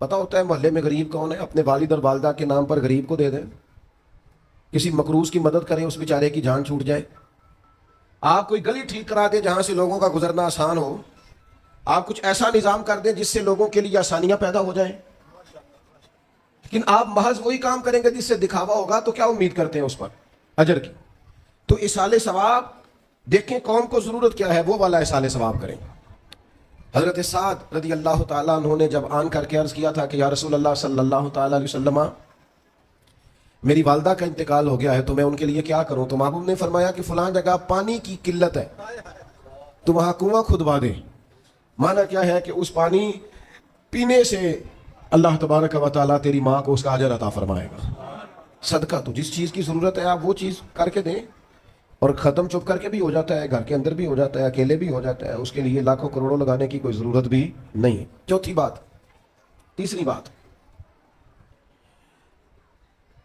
پتہ ہوتا ہے محلے میں غریب کون ہے؟ اپنے والد اور والدہ کے نام پر غریب کو دے دیں، کسی مقروض کی مدد کریں، اس بیچارے کی جان چھوٹ جائے۔ آپ کوئی گلی ٹھیک کرا دیں جہاں سے لوگوں کا گزرنا آسان ہو، آپ کچھ ایسا نظام کر دیں جس سے لوگوں کے لیے آسانیاں پیدا ہو جائیں، لیکن آپ محض وہی کام کریں گے جس سے دکھاوا ہوگا، تو کیا امید کرتے ہیں اس پر اجر کی؟ تو اصال ثواب دیکھیں قوم کو ضرورت کیا ہے، وہ والا اصال ثواب کریں۔ حضرت سعد رضی اللہ تعالیٰ عنہ نے جب آن کر کے عرض کیا تھا کہ یا رسول اللہ صلی اللہ تعالیٰ علیہ وسلم، میری والدہ کا انتقال ہو گیا ہے تو میں ان کے لیے کیا کروں؟ تو محبوب نے فرمایا کہ فلاں جگہ پانی کی قلت ہے، تو وہاں کنواں کھدوا دے۔ معنی کیا ہے کہ اس پانی پینے سے اللہ تبارک و تعالیٰ تیری ماں کو اس کا اجر عطا فرمائے گا۔ صدقہ تو جس چیز کی ضرورت ہے آپ وہ چیز کر کے دیں، اور ختم چپ کر کے بھی ہو جاتا ہے، گھر کے اندر بھی ہو جاتا ہے، اکیلے بھی ہو جاتا ہے، اس کے لیے لاکھوں کروڑوں لگانے کی کوئی ضرورت بھی نہیں ہے۔ چوتھی بات، تیسری بات،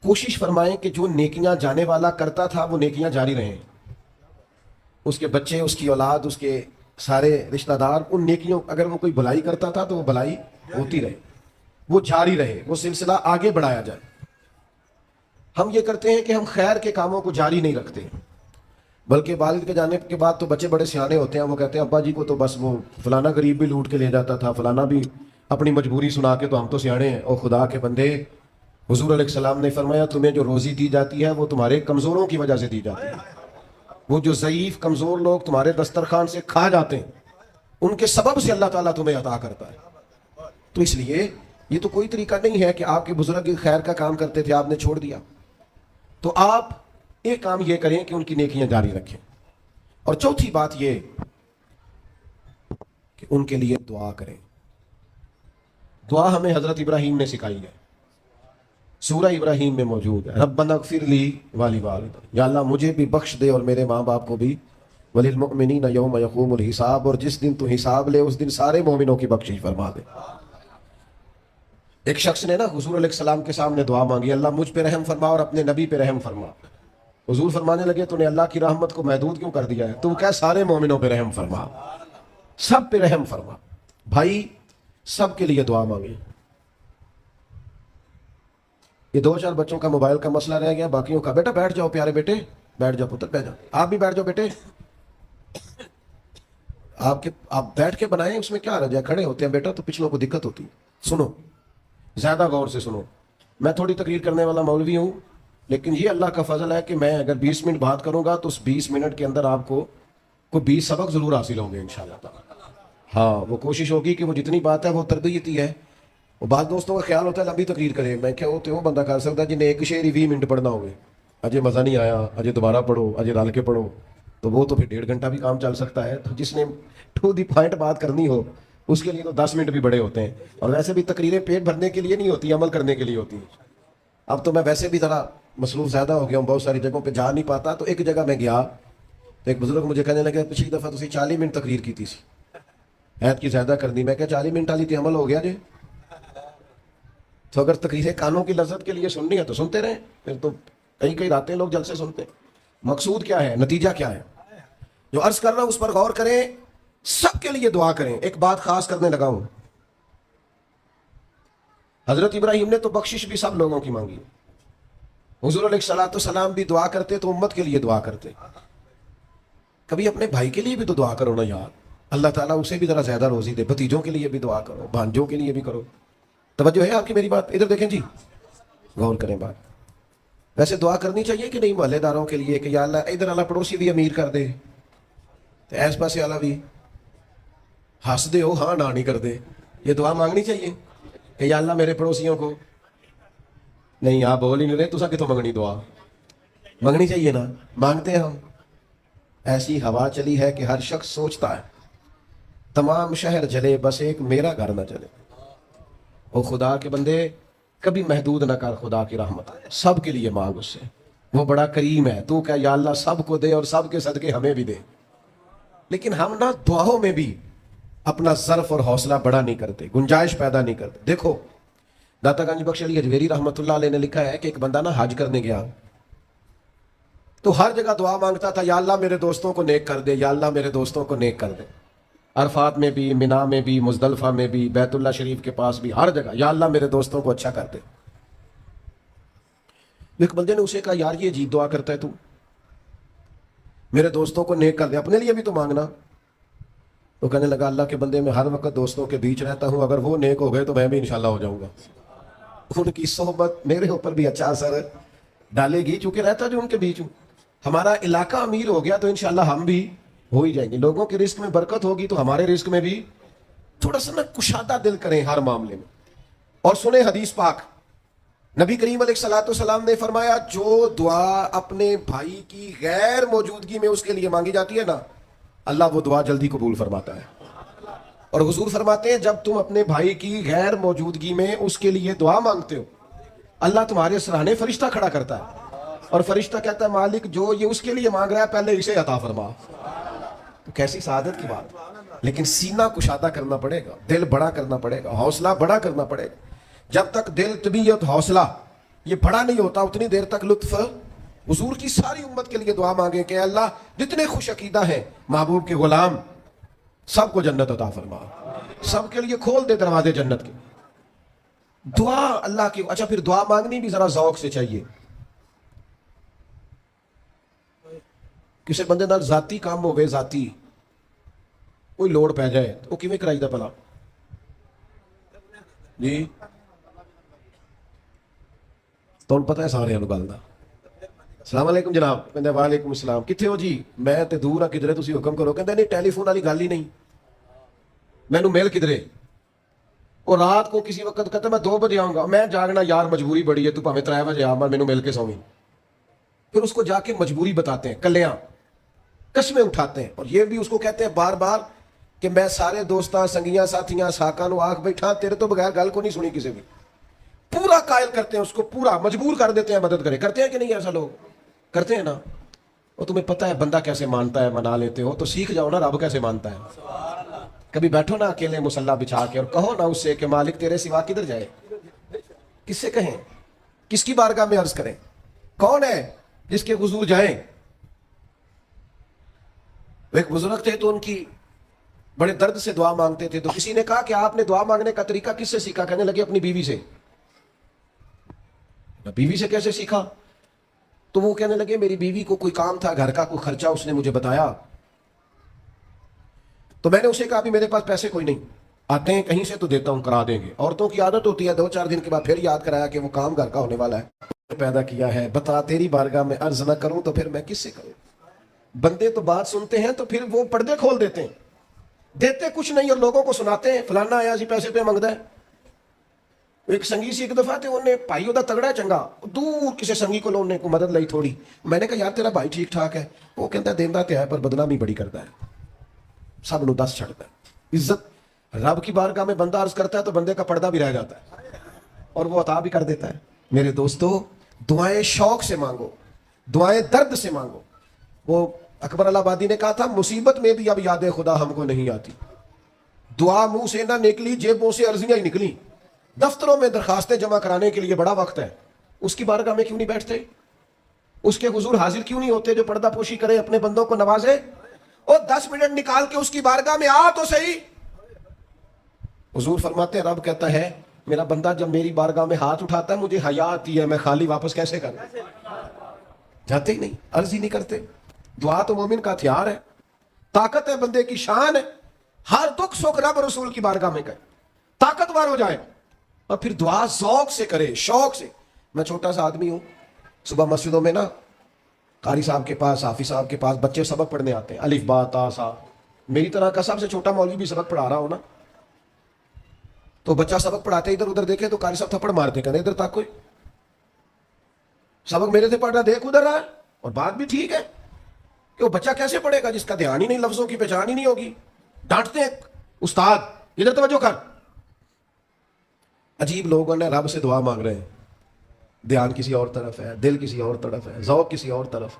کوشش فرمائیں کہ جو نیکیاں جانے والا کرتا تھا وہ نیکیاں جاری رہیں، اس کے بچے، اس کی اولاد، اس کے سارے رشتہ دار ان نیکیوں، اگر وہ کوئی بھلائی کرتا تھا تو وہ بھلائی ہوتی رہے، وہ جاری رہے، وہ سلسلہ آگے بڑھایا جائے۔ ہم یہ کرتے ہیں کہ ہم خیر کے کاموں کو جاری نہیں رکھتے، بلکہ والد کے جانے کے بعد تو بچے بڑے سیانے ہوتے ہیں، وہ کہتے ہیں ابا جی کو تو بس وہ فلانا غریب بھی لوٹ کے لے جاتا تھا، فلانا بھی اپنی مجبوری سنا کے، تو ہم تو سیانے ہیں۔ اور خدا کے بندے، حضور علیہ السلام نے فرمایا تمہیں جو روزی دی جاتی ہے وہ تمہارے کمزوروں کی وجہ سے دی جاتی ہے، وہ جو ضعیف کمزور لوگ تمہارے دسترخوان سے کھا جاتے ہیں ان کے سبب سے اللہ تعالیٰ تمہیں عطا کرتا ہے۔ تو اس لیے یہ تو کوئی طریقہ نہیں ہے کہ آپ کے بزرگ خیر کا کام کرتے تھے آپ نے چھوڑ دیا، تو آپ ایک کام یہ کریں کہ ان کی نیکیاں جاری رکھیں۔ اور چوتھی بات یہ کہ ان کے لیے دعا کریں۔ دعا ہمیں حضرت ابراہیم نے سکھائی ہے، سورہ ابراہیم میں موجود ہے، ربنا اغفر لی ولوالدی، یا اللہ مجھے بھی بخش دے اور میرے ماں باپ کو بھی، وللمؤمنین یوم یقوم الحساب، اور جس دن تو حساب لے اس دن سارے مومنوں کی بخشش فرما دے۔ ایک شخص نے نا حضور علیہ السلام کے سامنے دعا مانگی، اللہ مجھ پہ رحم فرما اور اپنے نبی پہ رحم فرما۔ حضور فرمانے لگے تو نے اللہ کی رحمت کو محدود کیوں کر دیا ہے؟ تو کیا سارے مومنوں پہ رحم فرما، سب پہ رحم فرما۔ بھائی سب کے لیے دعا مانگی۔ یہ 2-4 بچوں کا موبائل کا مسئلہ رہ گیا، باقیوں کا بیٹا بیٹھ جاؤ، پیارے بیٹے بیٹھ جاؤ، پتر بیٹھ جاؤ، آپ بھی بیٹھ جاؤ بیٹے، آپ بیٹھ کے بنائیں، اس میں کیا رہ جائے، کھڑے ہوتے ہیں بیٹا تو پچھلوں کو دقت ہوتی ہے۔ سنو، زیادہ غور سے سنو، میں تھوڑی تقریر کرنے والا مولوی ہوں، لیکن یہ اللہ کا فضل ہے کہ میں اگر 20 منٹ بات کروں گا تو اس 20 منٹ کے اندر آپ کو کوئی 20 سبق ضرور حاصل ہوں گے انشاءاللہ تعالی۔ ہاں، وہ کوشش ہوگی کہ وہ جتنی بات ہے وہ تربیتی ہے۔ وہ بعض دوستوں کا خیال ہوتا ہے لمبی تقریر کرے، میں کیا ہوتے ہو بندہ کر سکتا ہے جنہیں ایک شعر ہی 20 منٹ پڑھنا ہوگے، اجے مزہ نہیں آیا، اجے دوبارہ پڑھو، اجے رل کے پڑھو، تو وہ تو پھر 1.5 گھنٹہ بھی کام چل سکتا ہے۔ تو جس نے ٹو دی پوائنٹ بات کرنی ہو اس کے لیے تو 10 منٹ بھی بڑے ہوتے ہیں، اور ویسے بھی تقریریں پیٹ بھرنے کے لیے نہیں ہوتی، عمل کرنے کے لیے ہوتی ہیں۔ اب تو میں ویسے بھی ذرا مصروف زیادہ ہو گیا ہوں، بہت ساری جگہوں پہ جا نہیں پاتا، تو ایک جگہ میں گیا تو ایک بزرگ مجھے کہنے لگے پچھلی دفعہ تسی 40 منٹ تقریر کی تھی، عید کی زیادہ کرنی۔ میں کہا 40 منٹ والی تھی، عمل ہو گیا جی۔ تو اگر تقریریں کانوں کی لذت کے لیے سننی ہے تو سنتے رہیں، پھر تو کئی راتیں لوگ جلسے سنتے ہیں۔ مقصود کیا ہے، نتیجہ کیا ہے، جو عرض کر رہا ہوں اس پر غور کریں، سب کے لیے دعا کریں۔ ایک بات خاص کرنے لگا ہوں، حضرت ابراہیم نے تو بخشش بھی سب لوگوں کی مانگی، حضور علیہ السلام بھی دعا کرتے تو امت کے لیے دعا کرتے۔ کبھی اپنے بھائی کے لیے بھی تو دعا کرو نا یار، اللہ تعالیٰ اسے بھی ذرا زیادہ روزی دے، بھتیجوں کے لیے بھی دعا کرو، بھانجوں کے لیے بھی کرو۔ توجہ ہے آپ کی میری بات؟ ادھر دیکھیں جی، غور کریں بات۔ ویسے دعا کرنی چاہیے کہ نہیں محلے داروں کے لیے کہ یا اللہ ادھر والا پڑوسی بھی امیر کر دے، تو ایس پاسے والا بھی ہنس دے ہو، ہاں نہ نہیں کر دے۔ یہ دعا مانگنی چاہیے کہ یا اللہ میرے پڑوسیوں کو، نہیں آپ بول ہی نہیں رہے، تو کتوں منگنی دعا منگنی چاہیے نا، مانگتے ہیں ہم۔ ایسی ہوا چلی ہے کہ ہر شخص سوچتا ہے تمام شہر جلے بس ایک میرا گھر نہ چلے۔ او خدا کے بندے کبھی محدود نہ کر خدا کی رحمت، سب کے لیے مانگ اس سے، وہ بڑا کریم ہے۔ تو کہ یا اللہ سب کو دے اور سب کے صدقے ہمیں بھی دے۔ لیکن ہم نا دعاؤں میں بھی اپنا ظرف اور حوصلہ بڑا نہیں کرتے، گنجائش پیدا نہیں کرتے۔ دیکھو داتا گنج بخش علی اجمیری رحمۃ اللہ علیہ نے لکھا ہے کہ ایک بندہ نا حج کرنے گیا تو ہر جگہ دعا مانگتا تھا، یا اللہ میرے دوستوں کو نیک کر دے، یا اللہ میرے دوستوں کو نیک کر دے۔ عرفات میں بھی، مینا میں بھی، مزدلفہ میں بھی، بیت اللہ شریف کے پاس بھی، ہر جگہ یا اللہ میرے دوستوں کو اچھا کر دے۔ ایک بندے نے اسے کہا یار یہ عجیب دعا کرتا ہے تو، میرے دوستوں کو نیک کر دے، اپنے لیے بھی تو مانگنا۔ تو کہنے لگا اللہ کے بندے میں ہر وقت دوستوں کے بیچ رہتا ہوں، اگر وہ نیک ہو گئے تو میں بھی انشاءاللہ ہو جاؤں گا۔ ان کی صحبت میرے اوپر بھی اچھا اثر ڈالے گی، چونکہ رہتا جو ان کے بیچ ہوں۔ ہمارا علاقہ امیر ہو گیا تو انشاءاللہ ہم بھی ہو ہی جائیں گے، لوگوں کے رزق میں برکت ہوگی تو ہمارے رزق میں بھی تھوڑا سا نا کشادہ دل کریں ہر معاملے میں۔ اور سنیں حدیث پاک، نبی کریم علیہ الصلوۃ والسلام نے فرمایا جو دعا اپنے بھائی کی غیر موجودگی میں اس کے لیے مانگی جاتی ہے نا، اللہ وہ دعا جلدی قبول فرماتا ہے۔ اور حضور فرماتے ہیں جب تم اپنے بھائی کی غیر موجودگی میں اس کے لیے دعا مانگتے ہو، اللہ تمہارے سرانے فرشتہ کھڑا کرتا ہے، اور فرشتہ کہتا ہے مالک جو یہ اس کے لیے مانگ رہا ہے پہلے اسے عطا فرما۔ تو کیسی سعادت کی بات، لیکن سینہ کشادہ کرنا پڑے گا، دل بڑا کرنا پڑے گا، حوصلہ بڑا کرنا پڑے گا۔ جب تک دل، طبیعت، حوصلہ یہ بڑا نہیں ہوتا اتنی دیر تک لطف۔ حضور کی ساری امت کے لیے دعا مانگے کہ اللہ جتنے خوش عقیدہ ہیں محبوب کے غلام سب کو جنت عطا فرما، سب کے لیے کھول دے دروازے جنت کے۔ دعا اللہ کی، اچھا پھر دعا مانگنی بھی ذرا ذوق سے چاہیے۔ کسی بندے نال ذاتی کام ہوئے، ذاتی کوئی لوڑ پہ جائے تو وہ کیویں کرائی دا بھلا جی؟ تو پتہ ہے سارے گل دا، السلام علیکم جناب، کہندے وعلیکم السلام، کتنے ہو جی؟ میں تے دور ہاں کدھرے، تسی حکم کرو۔ کہندے نہیں ٹیلی فون والی گل ہی نہیں، مینوں مل کدھرے؟ اور رات کو کسی وقت کہتا میں 2 بجے آؤں گا، میں جاگنا یار مجبوری بڑی ہے، تو پاویں 3 بجے آ مینوں مل کے سویں۔ پھر اس کو جا کے مجبوری بتاتے ہیں، کلیاں قسمیں اٹھاتے ہیں، اور یہ بھی اس کو کہتے ہیں بار بار کہ میں سارے دوستاں سنگیاں ساتھیاں ساکاں نو آکھ بیٹھا تیرے تو بغیر گل کو نہیں سنی کسی بھی، پورا قائل کرتے ہیں اس کو، پورا مجبور کر دیتے ہیں مدد کرے۔ کرتے ہیں کہ نہیں ایسا؟ لوگ کرتے ہیں نا۔ اور تمہیں پتہ ہے بندہ کیسے مانتا ہے، منا لیتے ہو تو سیکھ جاؤ نا رب کیسے مانتا ہے۔ کبھی بیٹھو نا اکیلے مسلح بچھا کے اور کہو نا اس سے کہ مالک تیرے سوا کدھر جائے، کس سے کہیں، کس کی بارگاہ میں عرض کریں، کون ہے جس کے حضور جائیں؟ ایک بزرگ تھے تو ان کی بڑے درد سے دعا مانگتے تھے، تو کسی نے کہا کہ آپ نے دعا مانگنے کا طریقہ کس سے سیکھا؟ کہنے لگے اپنی بیوی سے۔ بیوی سے کیسے سیکھا؟ تو وہ کہنے لگے میری بیوی کو کوئی کام تھا گھر کا، کوئی خرچہ اس نے مجھے بتایا، تو میں نے اسے کہا بھی میرے پاس پیسے کوئی نہیں، آتے ہیں کہیں سے تو دیتا ہوں، کرا دیں گے۔ عورتوں کی عادت ہوتی ہے 2-4 دن کے بعد پھر یاد کرایا کہ وہ کام گھر کا ہونے والا ہے، پیدا کیا ہے، بتا تیری بارگاہ میں عرض نہ کروں تو پھر میں کس سے کروں؟ بندے تو بات سنتے ہیں تو پھر وہ پردے کھول دیتے ہیں، دیتے کچھ نہیں اور لوگوں کو سناتے ہیں فلانا آیا سی پیسے پہ منگتا ہے۔ ایک سنگی سی ایک دفعہ تے انہیں بھائی دا تگڑا ہے چنگا، دور کسی سنگی کو انہیں کو مدد لئی تھوڑی، میں نے کہا یار تیرا بھائی ٹھیک ٹھاک ہے، وہ کہتا ہے دیندا تے ہے پر بدنامی بڑی کرتا ہے، سب نو دس چھڑتا ہے۔ عزت رب کی بارگاہ میں بندہ عرض کرتا ہے تو بندے کا پردہ بھی رہ جاتا ہے اور وہ عطا بھی کر دیتا ہے۔ میرے دوستو دعائیں شوق سے مانگو، دعائیں درد سے مانگو۔ وہ اکبر الہٰبادی نے کہا تھا مصیبت میں بھی اب یاد خدا ہم کو نہیں آتی، دعا منہ سے نہ نکلی جیبوں سے عرضیاں ہی نکلی، دفتروں میں درخواستیں جمع کرانے کے لیے بڑا وقت ہے، اس کی بارگاہ میں کیوں نہیں بیٹھتے؟ اس کے حضور حاضر کیوں نہیں ہوتے جو پردہ پوشی کرے، اپنے بندوں کو نوازے؟ اور 10 منٹ نکال کے اس کی بارگاہ میں آ تو صحیح۔ حضور فرماتے ہیں رب کہتا ہے میرا بندہ جب میری بارگاہ میں ہاتھ اٹھاتا ہے مجھے حیا آتی ہے، میں خالی واپس کیسے کروں؟ جاتے ہی نہیں، عرض ہی نہیں کرتے۔ دعا تو مومن کا ہتھیار ہے، طاقت ہے، بندے کی شان ہے، ہر دکھ سکھ رب رسول کی بارگاہ میں کرے، طاقتور ہو جائے، اور پھر دعا ذوق سے کرے، شوق سے۔ میں چھوٹا سا آدمی ہوں، صبح مسجدوں میں نا قاری صاحب کے پاس، حافظ صاحب کے پاس بچے سبق پڑھنے آتے ہیں، الف با تا سا، میری طرح کا سب سے چھوٹا مولوی بھی سبق پڑھا رہا ہو نا، تو بچہ سبق پڑھاتے ادھر ادھر دیکھے تو قاری صاحب تھپڑ مارتے، کہتے ادھر تک کوئی سبق میرے سے پڑھ رہا، دیکھ ادھر رہا ہے۔ اور بات بھی ٹھیک ہے کہ وہ بچہ کیسے پڑھے گا جس کا دھیان ہی نہیں، لفظوں کی پہچان ہی نہیں ہوگی۔ ڈانٹتے ہیں استاد ادھر توجہ کر۔ عجیب لوگوں نے رب سے دعا مانگ رہے ہیں، دھیان کسی اور طرف ہے، دل کسی اور طرف ہے، ذوق کسی اور طرف،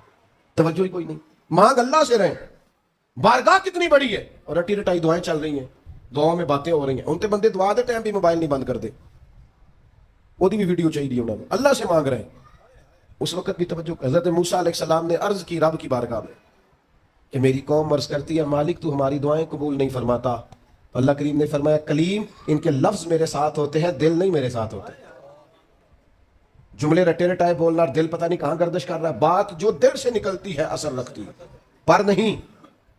توجہ ہی کوئی نہیں۔ مانگ اللہ سے رہے، بارگاہ کتنی بڑی ہے، اور رٹی رٹائی دعائیں چل رہی ہیں، دعاؤں میں باتیں ہو رہی ہیں، ان تے بندے دعا دے ٹائم بھی موبائل نہیں بند کرتے، وہ بھی ویڈیو چاہیے انہوں نے، اللہ سے مانگ رہے ہیں۔ اس وقت بھی توجہ، حضرت موسیٰ علیہ السلام نے عرض کی رب کی بارگاہ میں کہ میری قوم عرض کرتی ہے مالک تو ہماری دعائیں قبول نہیں فرماتا. اللہ کریم نے فرمایا کلیم ان کے لفظ میرے ساتھ ہوتے ہیں، دل نہیں میرے ساتھ ہوتے. جملے رٹے رٹائے بولنا اور دل پتہ نہیں کہاں گردش کر رہا ہے. بات جو دل سے نکلتی ہے اثر رکھتی پر نہیں،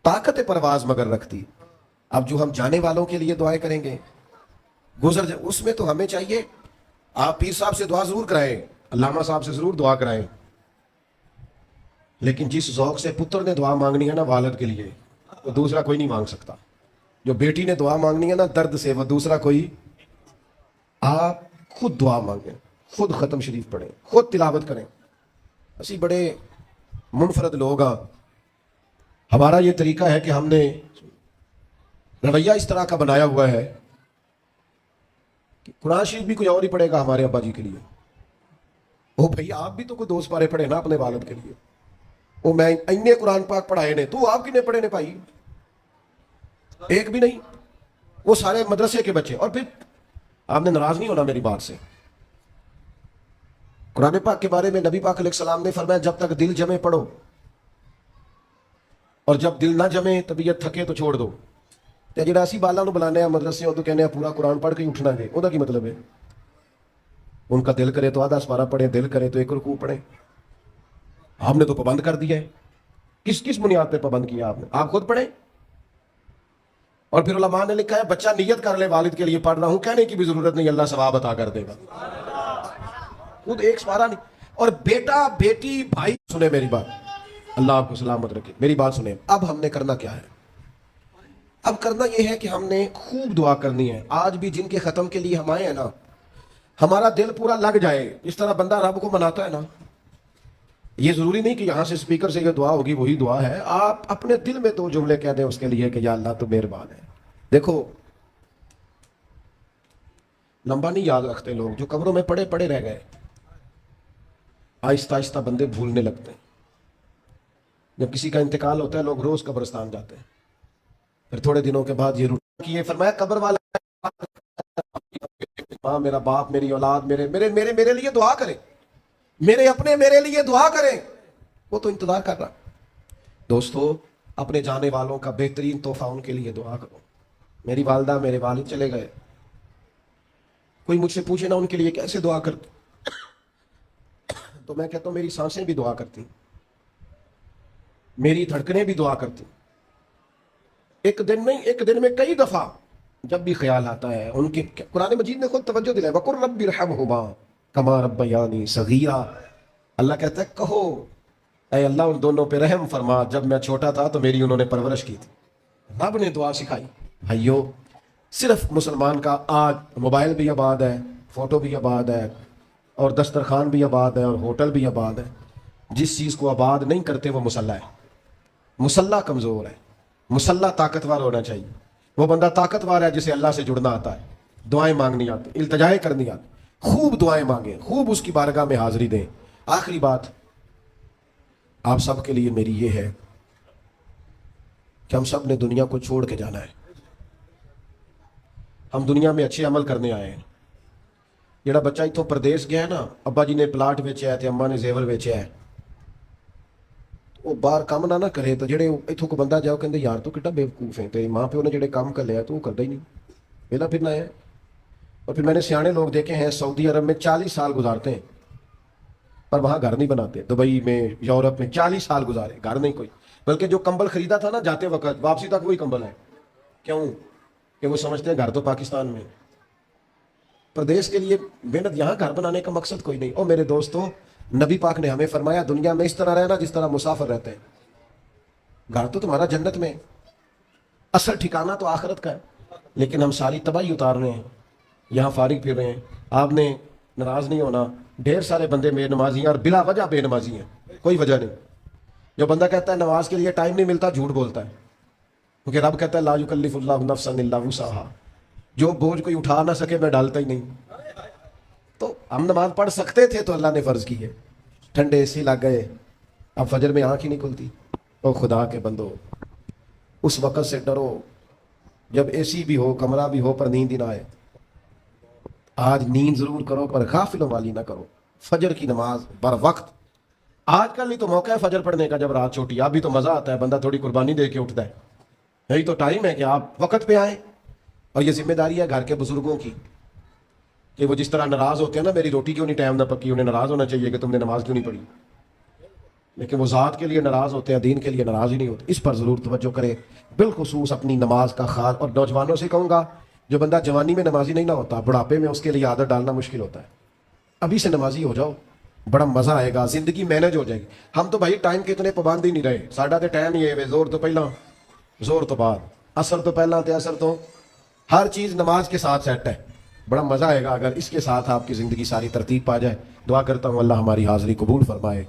طاقت پرواز مگر رکھتی. اب جو ہم جانے والوں کے لیے دعائیں کریں گے گزر جائے، اس میں تو ہمیں چاہیے آپ پیر صاحب سے دعا ضرور کرائیں، علامہ صاحب سے ضرور دعا کرائیں، لیکن جس ذوق سے پتر نے دعا مانگنی ہے نا والد کے لیے، وہ دوسرا کوئی نہیں مانگ سکتا. جو بیٹی نے دعا مانگنی ہے نا درد سے، وہ دوسرا کوئی. آپ خود دعا مانگیں، خود ختم شریف پڑھیں، خود تلاوت کریں. اسی بڑے منفرد لوگ ہیں. ہمارا یہ طریقہ ہے کہ ہم نے رویہ اس طرح کا بنایا ہوا ہے کہ قرآن شریف بھی کوئی اور ہی پڑھے گا ہمارے ابا جی کے لیے. او بھائی آپ بھی تو کوئی دوست پارے پڑھے نا اپنے والد کے لیے. وہ میں اتنے قرآن پاک پڑھائے نے، تو آپ کتنے پڑھے نے بھائی؟ ایک بھی نہیں. وہ سارے مدرسے کے بچے. اور پھر آپ نے ناراض نہیں ہونا میری بات سے. قرآن پاک کے بارے میں نبی پاک علیہ السلام نے فرمایا جب تک دل جمے پڑھو، اور جب دل نہ جمے طبیعت تھکے تو چھوڑ دو. تے جڑا اسی بالاں نوں بلانے ہیں مدرسے تو کہنے ہیں پورا قرآن پڑھ کے ہی اٹھنا ہے. وہ کی مطلب ہے؟ ان کا دل کرے تو آدھا سپارہ پڑھیں، دل کرے تو ایک رکوع پڑھیں. آپ نے تو پابند کر دیا ہے. کس بنیاد پہ پابند کیا آپ نے؟ آپ خود پڑھیں. اور پھر علماء نے لکھا ہے بچہ نیت کر لے والد کے لیے پڑھ رہا ہوں، کہنے کی بھی ضرورت نہیں، اللہ ثواب عطا کر دے گا. خود ایک سپارہ نہیں. اور بیٹا بیٹی بھائی سنیں میری بات، اللہ آپ کو سلامت رکھے، میری بات سنیں. اب ہم نے کرنا کیا ہے؟ اب کرنا یہ ہے کہ ہم نے خوب دعا کرنی ہے. آج بھی جن کے ختم کے لیے ہم آئے ہیں نا، ہمارا دل پورا لگ جائے. اس طرح بندہ رب کو مناتا ہے نا، یہ ضروری نہیں کہ یہاں سے سپیکر سے یہ دعا ہوگی وہی دعا ہے. آپ اپنے دل میں 2 جملے کہہ دیں اس کے لیے کہ یا اللہ تو مہربان ہے. دیکھو لمبا نہیں یاد رکھتے لوگ، جو قبروں میں پڑے پڑے رہ گئے. آہستہ آہستہ بندے بھولنے لگتے ہیں. جب کسی کا انتقال ہوتا ہے لوگ روز قبرستان جاتے ہیں، پھر تھوڑے دنوں کے بعد یہ روٹین کی. فرمایا قبر والا ماں، میرا باپ، میری اولاد میرے میرے میرے میرے لیے دعا کرے، میرے اپنے میرے لیے دعا کریں. وہ تو انتظار کر رہا. دوستو اپنے جانے والوں کا بہترین تحفہ ان کے لیے دعا کرو. میری والدہ میرے والد چلے گئے، کوئی مجھ سے پوچھے نا ان کے لیے کیسے دعا کرتے، تو میں کہتا ہوں میری سانسیں بھی دعا کرتی، میری دھڑکنیں بھی دعا کرتی. ایک دن نہیں، ایک دن میں کئی دفعہ جب بھی خیال آتا ہے ان کے. قرآن مجید نے خود توجہ دلائی وَقُلْ رَبِّ ارْحَمْهُمَا كَمَا رَبَّيَانِي صَغِيرًا. اللہ کہتا ہے کہو اے اللہ ان دونوں پہ رحم فرما، جب میں چھوٹا تھا تو میری انہوں نے پرورش کی تھی. رب نے دعا سکھائی. بھائیو صرف مسلمان کا آج موبائل بھی آباد ہے، فوٹو بھی آباد ہے، اور دسترخوان بھی آباد ہے، اور ہوٹل بھی آباد ہے. جس چیز کو آباد نہیں کرتے وہ مسلح ہے. مسلح کمزور ہے، مسلح طاقتور ہونا چاہیے. وہ بندہ طاقتور ہے جسے اللہ سے جڑنا آتا ہے، دعائیں مانگنی آتی، التجائیں کرنی آتی. خوب دعائیں مانگیں، خوب اس کی بارگاہ میں حاضری دیں. آخری بات آپ سب کے لیے میری یہ ہے کہ ہم سب نے دنیا کو چھوڑ کے جانا ہے. ہم دنیا میں اچھے عمل کرنے آئے ہیں. جڑا بچہ اتوں پردیس گیا ہے نا، ابا جی نے پلاٹ ویچیا ہے تے اماں نے زیور ویچیا ہے، وہ باہر کام نہ کرے تو جڑے اتوں کو بندہ جاؤ کہ یار تو کتنا بیوقوف ہے، تے ماں پیو نے جڑے کام کر لیا تو وہ کرتا ہی نہیں، پہلا پھرنا ہے. اور پھر میں نے سیانے لوگ دیکھے ہیں سعودی عرب میں 40 سال گزارتے ہیں پر وہاں گھر نہیں بناتے. دبئی میں، یورپ میں 40 سال گزارے، گھر نہیں کوئی. بلکہ جو کمبل خریدا تھا نا جاتے وقت واپسی تک وہی کمبل ہے. کیوں؟ کہ وہ سمجھتے ہیں گھر تو پاکستان میں. پردیس کے لیے محنت، یہاں گھر بنانے کا مقصد کوئی نہیں. اور میرے دوستوں نبی پاک نے ہمیں فرمایا دنیا میں اس طرح رہنا جس طرح مسافر رہتے ہیں. گھر تو تمہارا جنت میں، اصل ٹھکانہ تو آخرت کا ہے. لیکن ہم ساری تباہی اتار رہے ہیں، یہاں فارغ پھر رہے ہیں. آپ نے ناراض نہیں ہونا، ڈھیر سارے بندے بے نمازی ہیں اور بلا وجہ بے نمازی ہیں، کوئی وجہ نہیں. جو بندہ کہتا ہے نماز کے لیے ٹائم نہیں ملتا جھوٹ بولتا ہے، کیونکہ رب کہتا ہے لا یکلف اللہ نفسا الا وسعها. جو بوجھ کوئی اٹھا نہ سکے میں ڈالتا ہی نہیں. تو ہم نماز پڑھ سکتے تھے تو اللہ نے فرض کی ہے. ٹھنڈے اے سی لگ گئے، اب فجر میں آنکھ ہی نہیں کھلتی. او خدا کے بندو اس وقت سے ڈرو جب اے سی بھی ہو، کمرہ بھی ہو، پر نیند ہی نہ آئے. آج نیند ضرور کرو پر غافلوں والی نہ کرو. فجر کی نماز بر وقت آج کل ہی تو موقع ہے فجر پڑھنے کا جب رات چھوٹی، اب بھی تو مزہ آتا ہے، بندہ تھوڑی قربانی دے کے اٹھتا ہے، یہی تو ٹائم ہے کہ آپ وقت پہ آئیں. اور یہ ذمہ داری ہے گھر کے بزرگوں کی کہ وہ جس طرح ناراض ہوتے ہیں نا میری روٹی کیوں نہیں ٹائم نہ پکی، انہیں ناراض ہونا چاہیے کہ تم نے نماز کیوں نہیں پڑھی، لیکن وہ ذات کے لیے ناراض ہوتے ہیں، دین کے لیے ناراض ہی نہیں ہوتے. اس پر ضرور توجہ کرے، بالخصوص اپنی نماز کا خیال. اور نوجوانوں سے کہوں گا جو بندہ جوانی میں نمازی نہیں نہ ہوتا، بڑھاپے میں اس کے لیے عادت ڈالنا مشکل ہوتا ہے. ابھی سے نمازی ہو جاؤ، بڑا مزہ آئے گا، زندگی مینج ہو جائے گی. ہم تو بھائی ٹائم کے اتنے پابند ہی نہیں رہے، ساڈا تو ٹائم ہی ہے زور تو پہلا زور تو بعد، اثر تو پہلا تے اثر تو، ہر چیز نماز کے ساتھ سیٹ ہے. بڑا مزہ آئے گا اگر اس کے ساتھ آپ کی زندگی ساری ترتیب پا جائے. دعا کرتا ہوں اللہ ہماری حاضری قبول فرمائے.